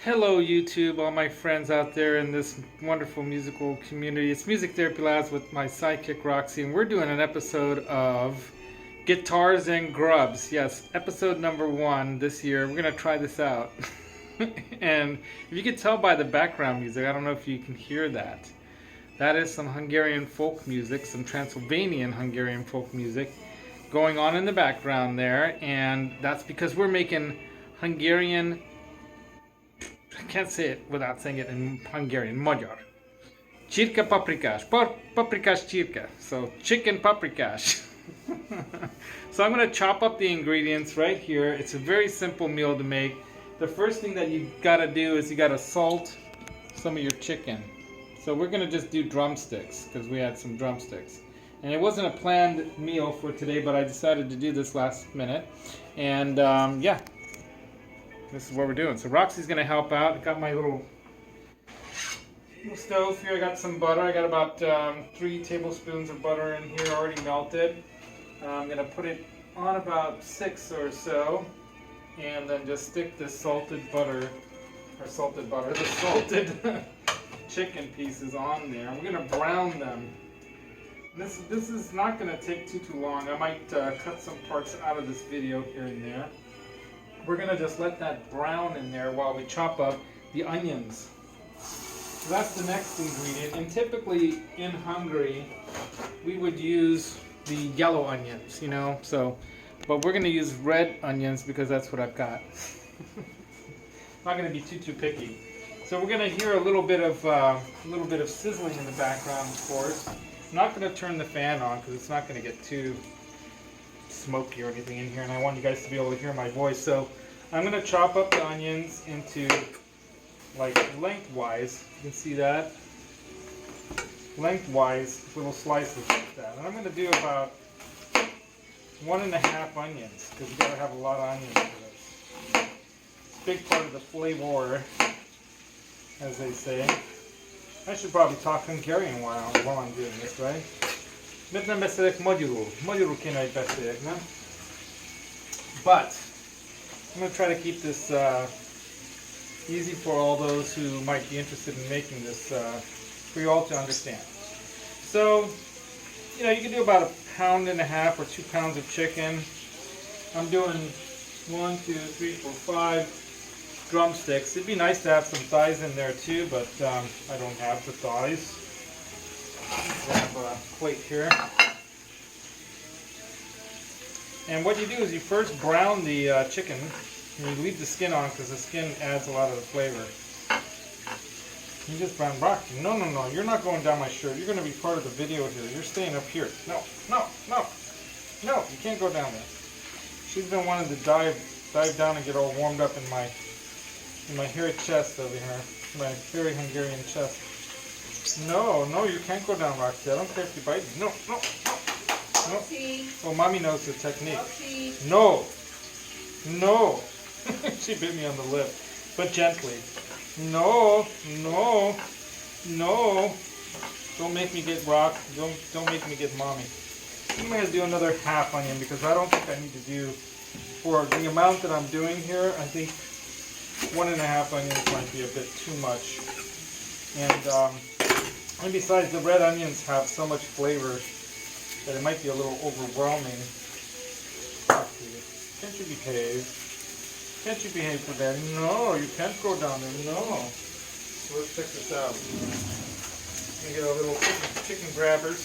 Hello YouTube, all my friends out there in this wonderful musical community. It's Music Therapy Laz with my sidekick Roxy, and we're doing an episode of Guitars and Grubs. Yes, episode number 1 this year. We're gonna try this out. And if you can tell by the background music, I don't know if you can hear that. That is some Hungarian folk music, some Transylvanian Hungarian folk music going on in the background there, and that's because we're making Hungarian. I can't say it without saying it in Hungarian, magyar. Csirke paprikás, paprikás csirke. So chicken paprikás. So I'm going to chop up the ingredients right here. It's a very simple meal to make. The first thing that you got to do is you got to salt some of your chicken. So we're going to just do drumsticks because we had some drumsticks. And it wasn't a planned meal for today, but I decided to do this last minute. And yeah. This is what we're doing. So Roxy's going to help out. I got my little stove here. I got some butter. I got about 3 tablespoons of butter in here already melted. I'm going to put it on about 6 or so. And then just stick the salted butter, the salted chicken pieces on there. We're going to brown them. This is not going to take too long. I might cut some parts out of this video here and there. We're going to just let that brown in there while we chop up the onions. So that's the next ingredient. And typically in Hungary, we would use the yellow onions, you know. But we're going to use red onions because that's what I've got. Not going to be too picky. So we're going to hear a little bit of sizzling in the background, of course. I'm not going to turn the fan on because it's not going to get too smoky or anything in here, and I want you guys to be able to hear my voice. So I'm going to chop up the onions into like lengthwise. You can see that, lengthwise, little slices like that. And I'm going to do about 1.5 onions because you got to have a lot of onions for this. It's a big part of the flavor, as they say. I should probably talk Hungarian while I'm doing this, right? Miért nem beszélek magyarul? Magyarul kéne, hogy beszéljek, nem? But I'm going to try to keep this easy for all those who might be interested in making this for you all to understand. So, you know, you can do about 1.5 pounds or 2 pounds of chicken. I'm doing 1, 2, 3, 4, 5 drumsticks. It'd be nice to have some thighs in there too, but I don't have the thighs. Grab a plate here. And what you do is you first brown the chicken, and you leave the skin on because the skin adds a lot of the flavor. You just brown broccoli. No, you're not going down my shirt. You're going to be part of the video here. You're staying up here. No, you can't go down there. She's been wanting to dive down and get all warmed up in my hairy chest over here, my hairy Hungarian chest. No, you can't go down, Roxy. I don't care if you bite me. No. Well, Mommy knows the technique. No. She bit me on the lip, but gently. No. Don't make me get rock. Don't make me get Mommy. I'm going to do another half onion because I don't think I need to do, for the amount that I'm doing here, I think 1.5 onions might be a bit too much. And besides, the red onions have so much flavor that it might be a little overwhelming. Can't you behave? Can't you behave for that? No, you can't go down there. No. So let's check this out. Let me get a little chicken grabbers.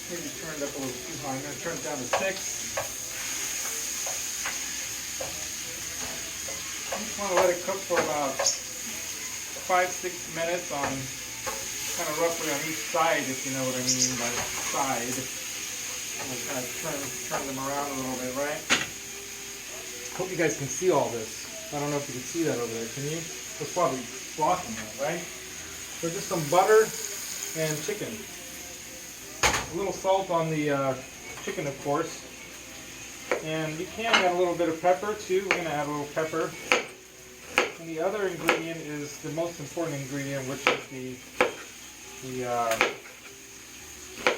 Maybe turn it up a little too high. I'm going to turn it down to 6. I just want to let it cook for about 5-6 minutes on kind of roughly on each side, if you know what I mean by side. We'll kind of turn them around a little bit, right? Hope you guys can see all this. I don't know if you can see that over there. Can you? It's probably blocking that, right? So just some butter and chicken. A little salt on the chicken, of course. And you can add a little bit of pepper too. We're going to add a little pepper. And the other ingredient is the most important ingredient, which is the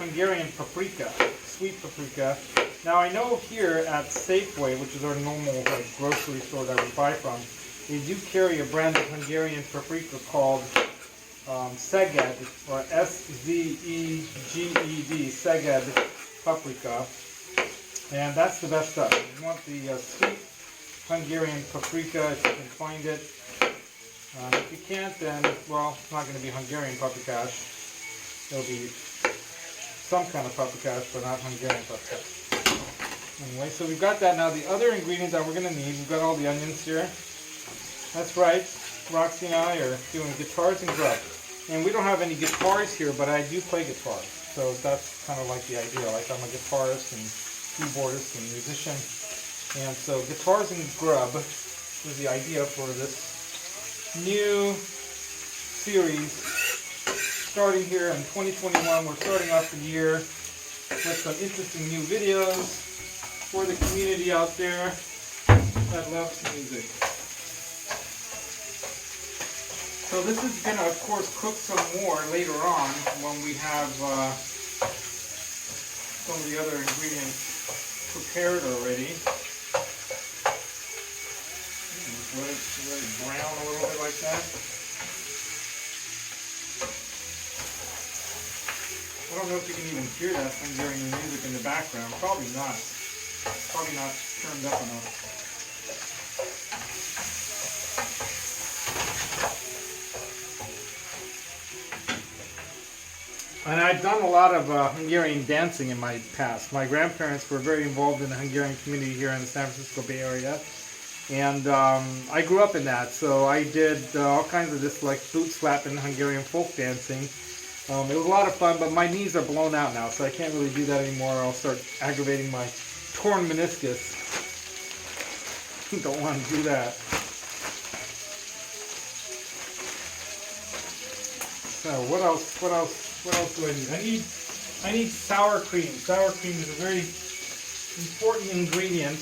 Hungarian paprika, sweet paprika. Now I know here at Safeway, which is our normal grocery store that we buy from, They do carry a brand of Hungarian paprika called Szeged, or S-Z-E-G-E-D, Szeged paprika. And that's the best stuff. You want the sweet Hungarian paprika if you can find it. If you can't, then, well, it's not going to be Hungarian paprikás. It'll be some kind of paprikás, but not Hungarian paprikás. Anyway, so we've got that. Now the other ingredient that we're going to need, we've got all the onions here. That's right, Roxy and I are doing guitars and grub. And we don't have any guitars here, but I do play guitar. So that's kind of like the idea. Like I'm a guitarist and keyboardist and musician. And so guitars and grub is the idea for this new series starting here in 2021. We're starting off the year with some interesting new videos for the community out there that loves music. So this is going to, of course, cook some more later on when we have some of the other ingredients prepared already. Just let it brown a little bit like that. I don't know if you can even hear that Hungarian music in the background. Probably not. Probably not turned up enough. And I've done a lot of Hungarian dancing in my past. My grandparents were very involved in the Hungarian community here in the San Francisco Bay Area. And I grew up in that, so I did all kinds of this like boot slapping Hungarian folk dancing. It was a lot of fun, but my knees are blown out now, so I can't really do that anymore. I'll start aggravating my torn meniscus. Don't want to do that. So what else do I need? I need sour cream. Sour cream is a very important ingredient.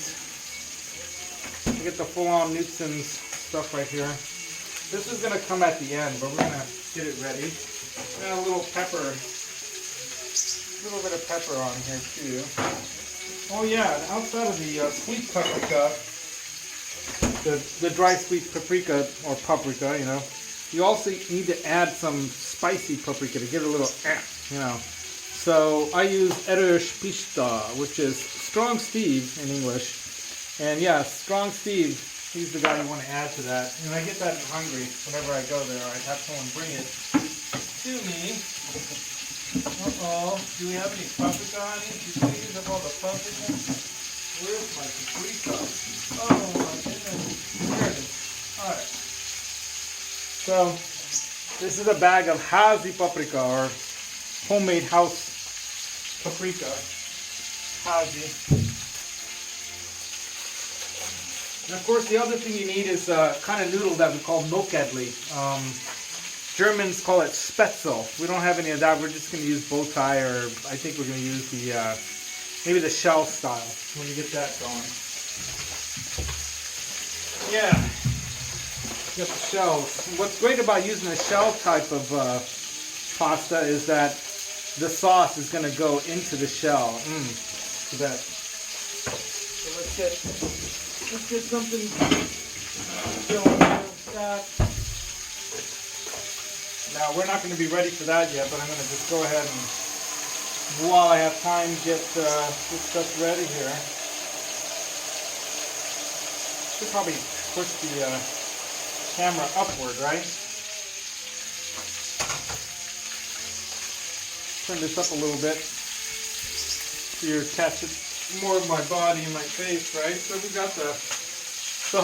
To get the full-on Nutson's stuff right here. This is going to come at the end, but we're going to get it ready. And a little pepper. A little bit of pepper on here too. Oh yeah, and outside of the sweet paprika, the dry sweet paprika, or paprika, you know, you also need to add some spicy paprika to get a little, you know. So I use erős pista, which is strong Steve in English. And yeah, strong Steve, he's the guy you want to add to that. And I get that in Hungary. Whenever I go there, I have someone bring it to me. Uh-oh, do we have any paprika, honey? Did you use up all the paprika? Where's my paprika? Oh my goodness. There it is. Alright. So, this is a bag of hazy paprika, or homemade house paprika. Hazy. And of course, the other thing you need is a kind of noodle that we call no-ked-lee. Germans call it spaetzle. We don't have any of that. We're just going to use bow tie, or I think we're going to use the maybe the shell style. Let me get that going. Yeah, got the shells. What's great about using a shell type of pasta is that the sauce is going to go into the shell. To that. So let's get something going with that. Now we're not going to be ready for that yet, but I'm going to just go ahead and, while I have time, get this stuff ready here. Should probably push the camera upward, right? Turn this up a little bit so you catch it more of my body and my face, right? So we got the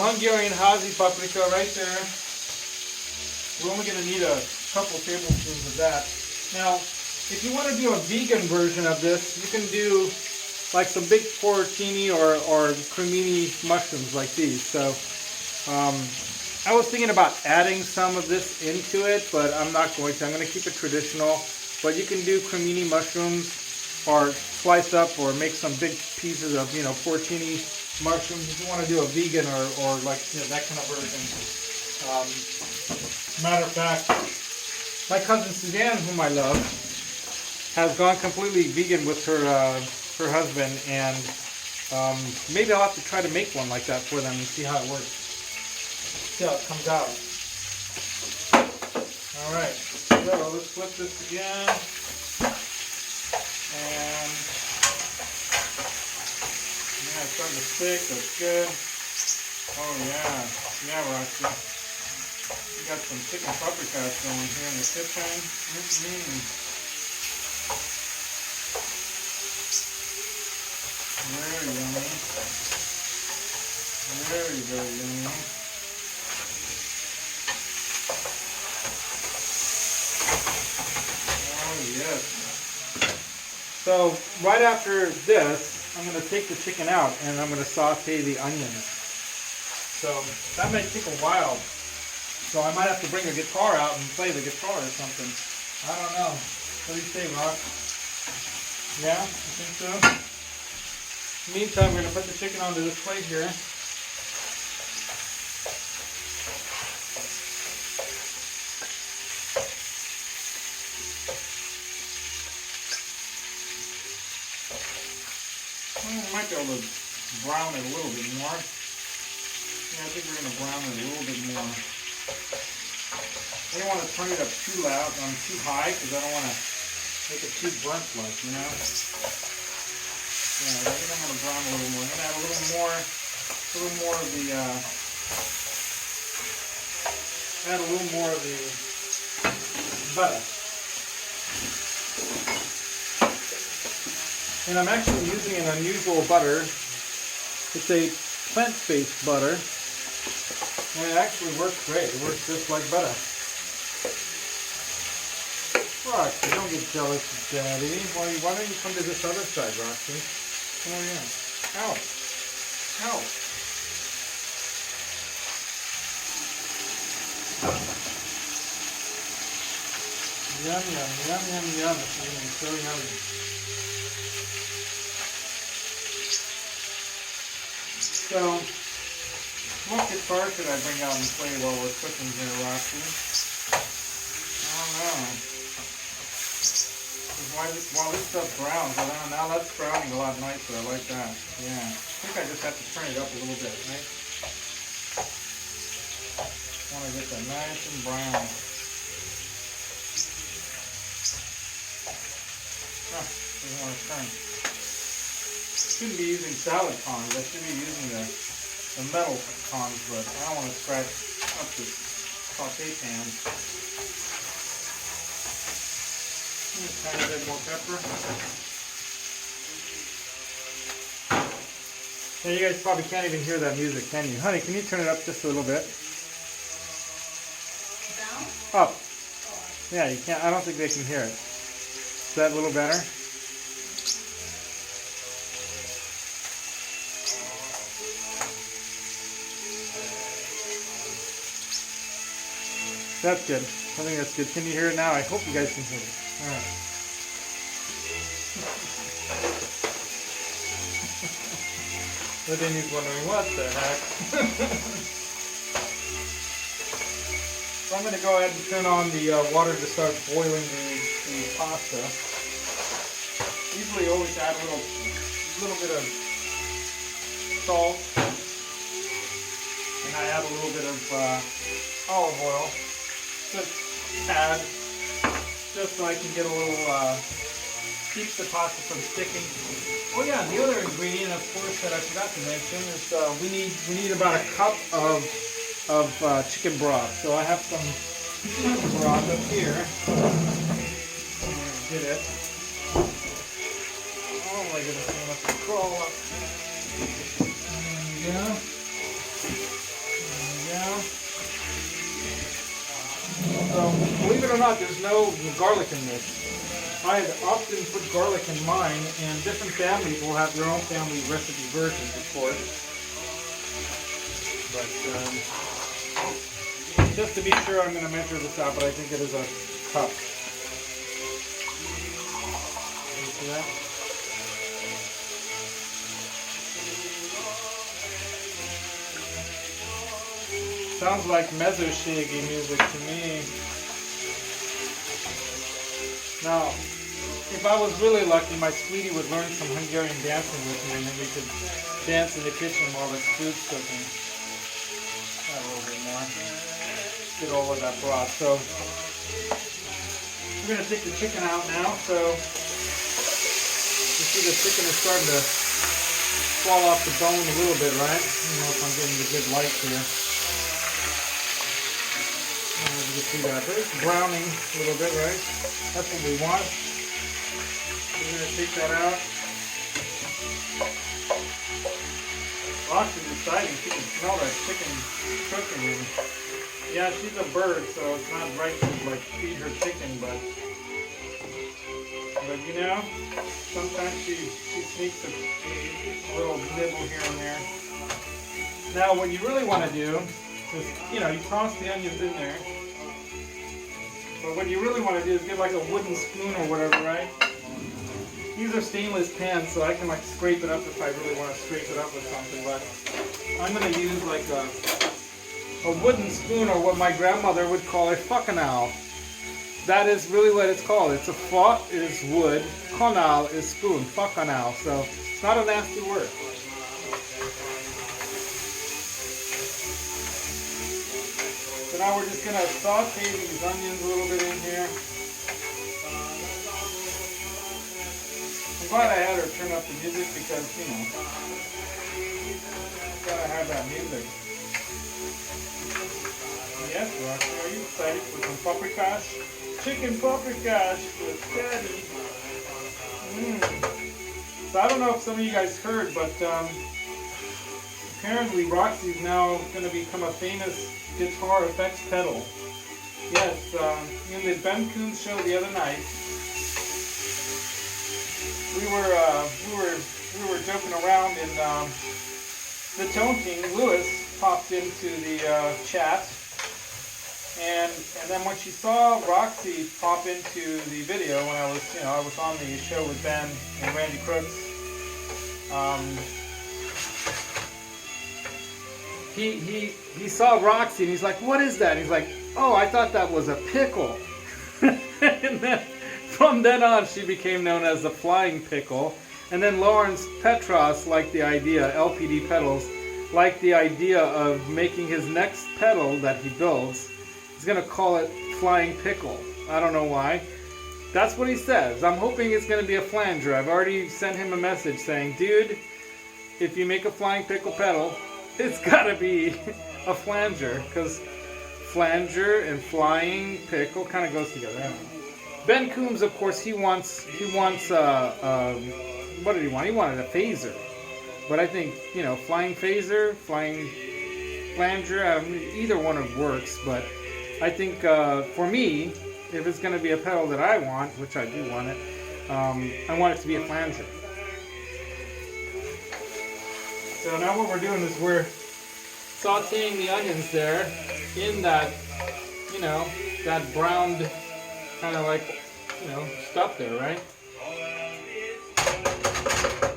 Hungarian hazy paprika right there. We're only going to need a couple tablespoons of that. Now, if you want to do a vegan version of this, you can do like some big porcini or cremini mushrooms like these. So I was thinking about adding some of this into it, but I'm not going to. I'm going to keep it traditional. But you can do cremini mushrooms, or slice up, or make some big pieces of, you know, porcini mushrooms if you want to do a vegan or like, you know, that kind of version. Matter of fact, my cousin Suzanne, whom I love, has gone completely vegan with her husband, and maybe I'll have to try to make one like that for them and see how it works. see how it comes out. Alright, so let's flip this again. And yeah, it's starting to stick, that's good. Oh yeah, yeah, Roxy. We got some chicken paprikás going here in the kitchen. Very yummy. Very, very yummy. Oh yes. So right after this, I'm going to take the chicken out and I'm going to saute the onions. So that may take a while. So I might have to bring a guitar out and play the guitar or something. I don't know. What do you say, Rock? Yeah, you think so? Meantime, we're going to put the chicken onto this plate here. Well, we might be able to brown it a little bit more. Yeah, I think we're going to brown it a little bit more. I don't want to turn it up too loud, too high, because I don't want to make it too burnt like, you know? Yeah, I think I'm going to brown a little more. I'm going to add a little more of the, butter. And I'm actually using an unusual butter. It's a plant-based butter. And it actually works great. It works just like butter. Roxy, don't get jealous of Daddy. Why don't you come to this other side, Roxy? Oh yeah. Ow. Ow. Yum, yum, yum, yum, yum. It's going to be so yummy. So, what guitar should I bring out and play while we're cooking here, Roxy? I don't know. While this stuff browns, now that's browning a lot nicer. I like that. Yeah. I think I just have to turn it up a little bit, right? I want to get that nice and brown. Doesn't want to turn. Shouldn't be using salad tongs. I should be using the metal tongs, but I don't want to scratch up the saute pan. Just a tiny bit more pepper. Yeah, you guys probably can't even hear that music, can you? Honey, can you turn it up just a little bit? Down? Up. Yeah, you can't. I don't think they can hear it. Is that a little better? That's good. I think that's good. Can you hear it now? I hope you guys can hear it. Alright. But then he's wondering, what the heck? So I'm going to go ahead and turn on the water to start boiling the pasta. Usually always add a little bit of salt. And I add a little bit of olive oil. Just add, just so I can get a little, keep the pasta from sticking. Oh yeah, the other ingredient, of course, that I forgot to mention is we need about a cup of chicken broth. So I have some chicken broth up here. Get it. Oh my goodness, I must crawl up. There we go. There we go. So, believe it or not, there's no garlic in this. I had often put garlic in mine, and different families will have their own family recipe versions, of course. But, just to be sure, I'm going to measure this out, but I think it is a cup. Can you see that? Sounds like mezzo-shaggy music to me. Now, if I was really lucky, my sweetie would learn some Hungarian dancing with me, and then we could dance in the kitchen while the food's cooking. A little bit more. get all of that broth. So we're going to take the chicken out now. So you see the chicken is starting to fall off the bone a little bit, right? I don't know if I'm getting the good light here. You can see that, but it's browning a little bit, right? That's what we want. We're going to take that out. Roxy's exciting. She can smell that chicken cooking. And yeah, she's a bird, so it's not right to like feed her chicken, but you know, sometimes she sneaks a little nibble here and there. Now, what you really want to do is, you know, you toss the onions in there. But what you really want to do is get like a wooden spoon or whatever, right? These are stainless pans, so I can like scrape it up if I really want to scrape it up with something. But I'm going to use like a wooden spoon, or what my grandmother would call a fuckanal. That is really what it's called. It's a fought is wood, kanal is spoon, fuckanal. So it's not a nasty word. So now we're just going to saute these onions a little bit in here. I'm glad I had her turn up the music because, you know, gotta have that music. Yes, Roxy, are you excited for some paprikás? Chicken paprikás with daddy. So I don't know if some of you guys heard, but apparently Roxy is now going to become a famous guitar effects pedal. Yes, in the Ben Coon show the other night, we were joking around, and the Tone King Lewis popped into the chat, and then when she saw Roxy pop into the video when I was on the show with Ben and Randy Crooks, he saw Roxy and he's like, "What is that?" And he's like, "Oh, I thought that was a pickle." And then from then on, she became known as the Flying Pickle. And then Lawrence Petros liked the idea, LPD Pedals, liked the idea of making his next pedal that he builds, he's going to call it Flying Pickle. I don't know why. That's what he says. I'm hoping it's going to be a flanger. I've already sent him a message saying, dude, if you make a Flying Pickle pedal, it's got to be a flanger, because flanger and flying pickle kind of goes together. Ben Coombs, of course, he wants what did he want? He wanted a phaser. But I think, you know, flying phaser, flying flanger, either one of works. But I think for me, if it's going to be a pedal that I want, which I do want it, I want it to be a flanger. So now what we're doing is we're sauteing the onions there in that, you know, that browned kind of like, you know, stuff there, right?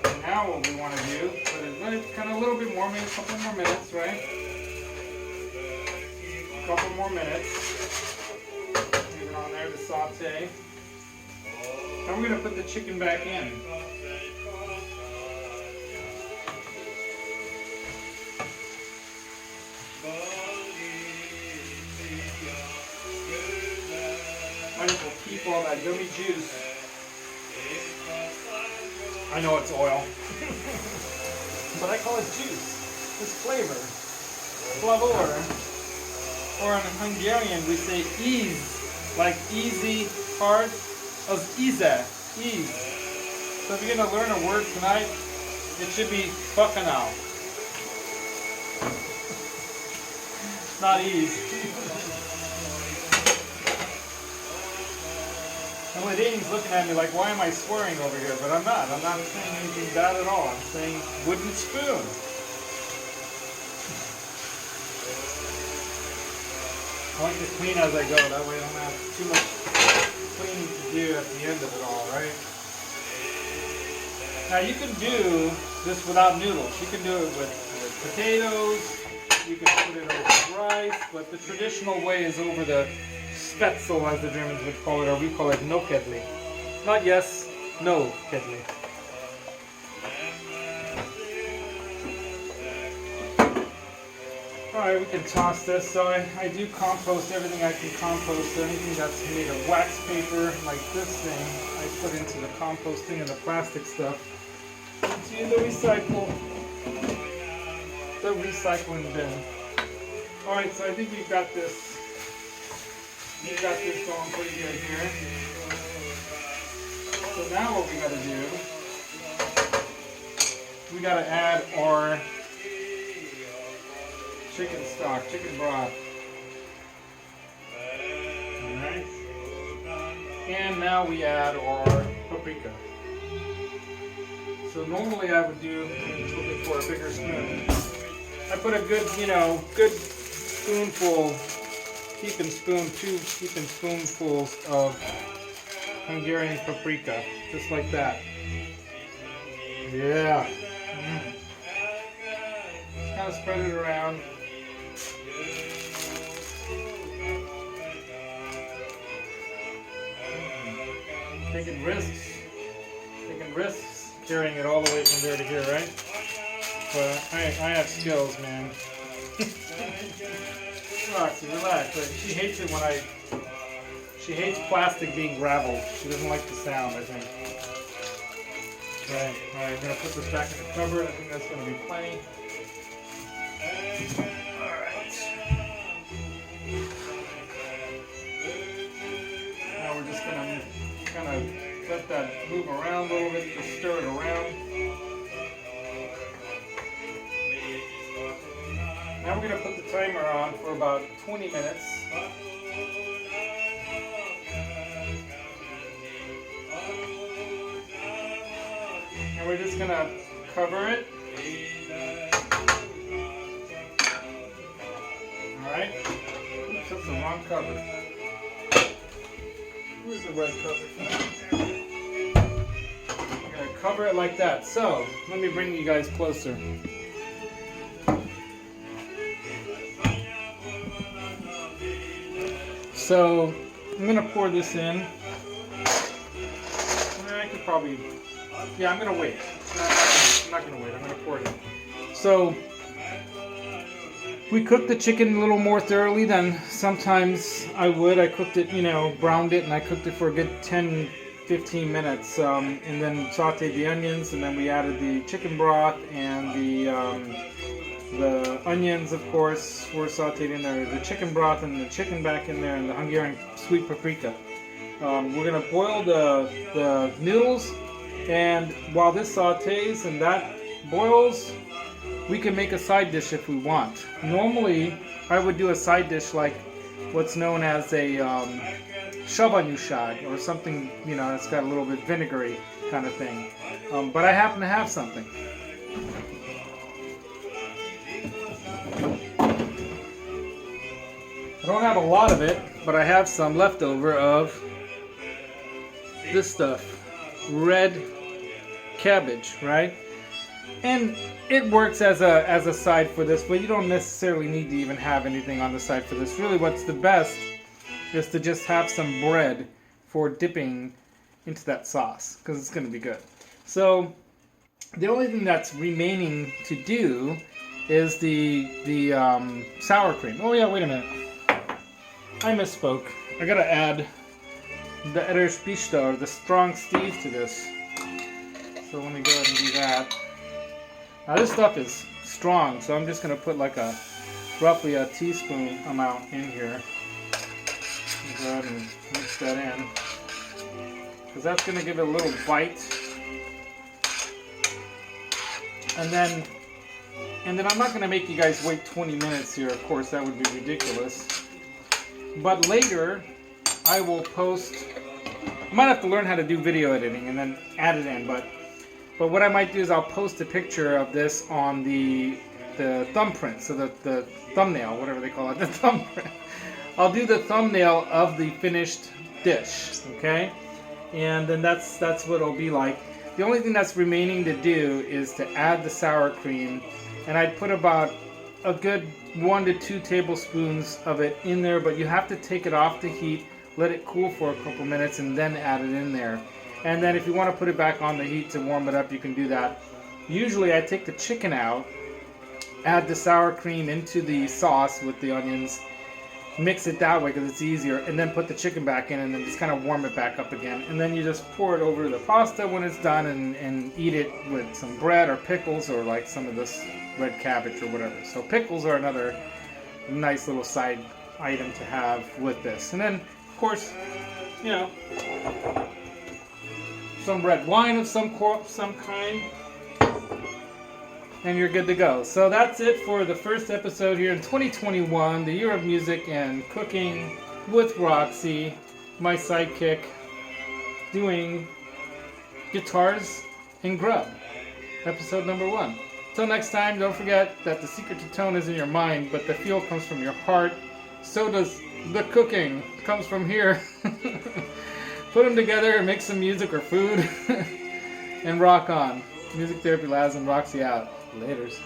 And now what we want to do is let it kind of a little bit more, maybe a couple more minutes, right? A couple more minutes. Leave it on there to saute. Now we're going to put the chicken back in. I will keep all that gummy juice. I know it's oil, but I call it juice. It's flavor. Flavor. Or in Hungarian we say ease, like easy, hard, as ease, ease. So if you're going to learn a word tonight, it should be fuckanal. Not ease. And Ladine's looking at me like, why am I swearing over here? But I'm not. I'm not saying anything bad at all. I'm saying wooden spoon. I like to clean as I go. That way I don't have too much cleaning to do at the end of it all, right? Now you can do this without noodles. You can do it with potatoes. You can put it over rice. But the traditional way is over the spaetzle, as the Germans would call it, or we call it no-ked-lee. Not yes, no-ked-lee. Alright, we can toss this. So I do compost everything I can compost. Anything that's made of wax paper, like this thing, I put into the composting, and the plastic stuff into the recycling bin. Alright, so I think we've got this going pretty good here. So now what we gotta do, we gotta add our chicken stock, chicken broth. Alright. And now we add our paprika. So normally I would do, looking for a bigger spoon, I put a good, good spoonful, heaping spoonfuls of Hungarian paprika, just like that. Yeah. Just kind of spread it around. Taking risks, carrying it all the way from there to here, right? But I have skills, man. Roxy, relax. She hates it when she hates plastic being graveled. She doesn't like the sound, I think. Alright, I'm going to put this back in the cupboard. I think that's going to be plenty. Alright. Now we're just going to kind of let that move around a little bit, just stir it around. Now we're going to put the timer on for about 20 minutes. And we're just going to cover it. Alright. Oops, that's the wrong cover. Where's the red cover? We're going to cover it like that. So, let me bring you guys closer. So, I'm going to pour this in. I could probably, yeah, I'm going to wait. I'm not going to wait, I'm going to pour it in. So, we cooked the chicken a little more thoroughly than sometimes I would. I cooked it, browned it, and I cooked it for a good 10-15 minutes. And then sauteed the onions, and then we added the chicken broth and the onions, of course, were sauteed in there. The chicken broth and the chicken back in there, and the Hungarian sweet paprika. We're going to boil the noodles, and while this sautés and that boils, we can make a side dish if we want. Normally, I would do a side dish like what's known as a savanyúság, or something, that's got a little bit vinegary kind of thing. But I happen to have something. I don't have a lot of it, but I have some leftover of this stuff. Red cabbage, right? And it works as a side for this, but you don't necessarily need to even have anything on the side for this. Really, what's the best is to just have some bread for dipping into that sauce, because it's going to be good. So the only thing that's remaining to do is the sour cream. Oh yeah, wait a minute. I misspoke. I gotta add the erős or the strong Steve to this. So let me go ahead and do that. Now this stuff is strong, so I'm just gonna put like roughly a teaspoon amount in here. Go ahead and mix that in, because that's gonna give it a little bite. And then I'm not gonna make you guys wait 20 minutes here. Of course, that would be ridiculous. But later, I will post. I might have to learn how to do video editing and then add it in. But what I might do is I'll post a picture of this on the thumbprint, so that the thumbnail, whatever they call it, the thumbprint. I'll do the thumbnail of the finished dish, okay? And then that's what it'll be like. The only thing that's remaining to do is to add the sour cream, and I'd put about a good 1 to 2 tablespoons of it in there, but you have to take it off the heat, let it cool for a couple minutes, and then add it in there. And then if you want to put it back on the heat to warm it up, you can do that. Usually I take the chicken out, add the sour cream into the sauce with the onions, mix it that way because it's easier, and then put the chicken back in and then just kind of warm it back up again. And then you just pour it over the pasta when it's done and eat it with some bread or pickles or like some of this red cabbage or whatever. So pickles are another nice little side item to have with this. And then, of course, you know, some red wine of some kind, and you're good to go. So that's it for the first episode here in 2021, the year of music and cooking with Roxy, my sidekick, doing Guitars and Grub, episode number 1. Till next time, don't forget that the secret to tone is in your mind, but the feel comes from your heart. So does the cooking. It comes from here. Put them together and make some music or food and rock on. Music Therapy Laz and Roxy out. Laters.